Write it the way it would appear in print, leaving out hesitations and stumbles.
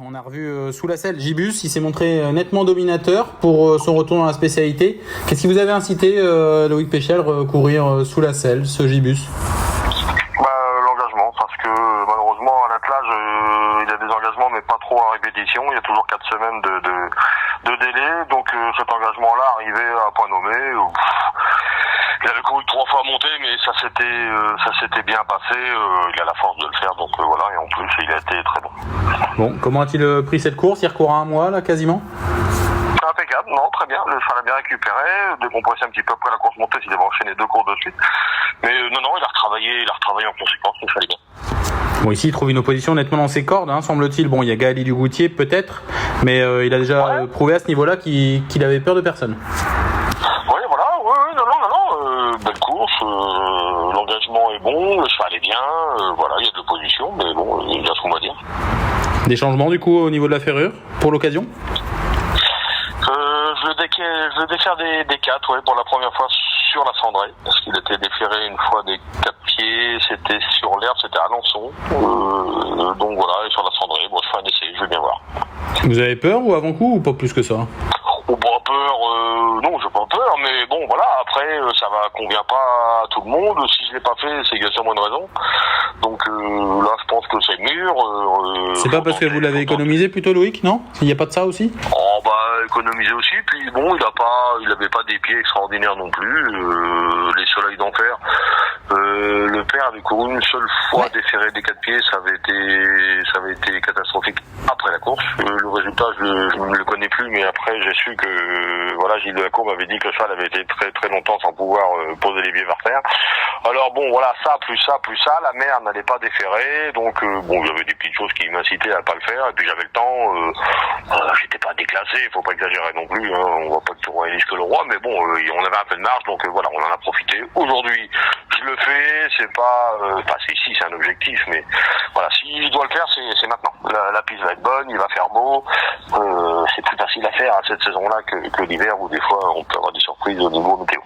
On a revu sous la selle Gibus, il s'est montré nettement dominateur pour son retour dans la spécialité. Qu'est-ce qui vous avait incité, Loïc Péchel, à courir sous la selle, ce Gibus? L'engagement, parce que malheureusement à l'attelage il y a des engagements mais pas trop à répétition, il y a toujours 4 semaines de délai, donc cet engagement-là arrivé à point nommé. Il avait couru 3 fois à monter, mais ça s'était bien passé. Il a la force de le faire, donc voilà. Et en plus, il a été très bon. Bon, comment a-t-il pris cette course? Il recourt à un mois, là, quasiment? Impeccable, non, très bien. Le cheval a bien récupéré, décompressé un petit peu après la course montée, s'il avait enchaîné 2 courses de suite. Mais non, il a retravaillé en conséquence, il fallait bien. Bon, ici, il trouve une opposition nettement dans ses cordes, semble-t-il. Bon, il y a Gaël Dugoutier, peut-être, mais il a déjà prouvé à ce niveau-là qu'il avait peur de personne. Belle course, l'engagement est bon, le cheval est bien, il y a de l'opposition, mais bon, il y a ce qu'on va dire. Des changements du coup au niveau de la ferrure pour l'occasion? Je veux défaire des 4, pour la première fois sur la cendrée, parce qu'il était déféré une fois des 4 pieds, c'était sur l'herbe, c'était à Alençon, donc voilà, et sur la cendrée, je fais un essai, je vais bien voir. Vous avez peur ou avant-coup ou pas plus que ça? Pas peur, non, j'ai pas peur, mais bon, voilà, après, ça convient pas à tout le monde. Si je l'ai pas fait, c'est qu'il y a sûrement une raison. Donc là, je pense que c'est mûr. C'est pas parce que vous l'avez économisé plutôt, Loïc, non? Il n'y a pas de ça aussi? Économisé aussi, puis bon, il avait pas des pieds extraordinaires non plus. Les soleils d'enfer. Le père avait couru une seule fois déféré des 4 pieds, ça avait été catastrophique après la course. Le résultat, je ne le connais plus, mais après, j'ai su que Gilles Delacour m'avait dit que le cheval avait été très très longtemps sans pouvoir poser les pieds par terre. Alors bon, voilà, ça, la mère n'allait pas déférer, donc il y avait des petites choses qui m'incitaient à pas le faire, et puis j'avais le temps, j'étais pas déclassé, faut pas exagérer non plus, on va pas tout royaliste que le roi, mais bon, on avait un peu de marge, donc on en a profité. Aujourd'hui, je le fais, c'est pas, c'est ici, c'est un objectif, mais voilà, s'il doit le faire, c'est maintenant. La piste va être bonne, il va faire beau, c'est plus facile à faire à cette saison-là que l'hiver où des fois on peut avoir des surprises au niveau météo.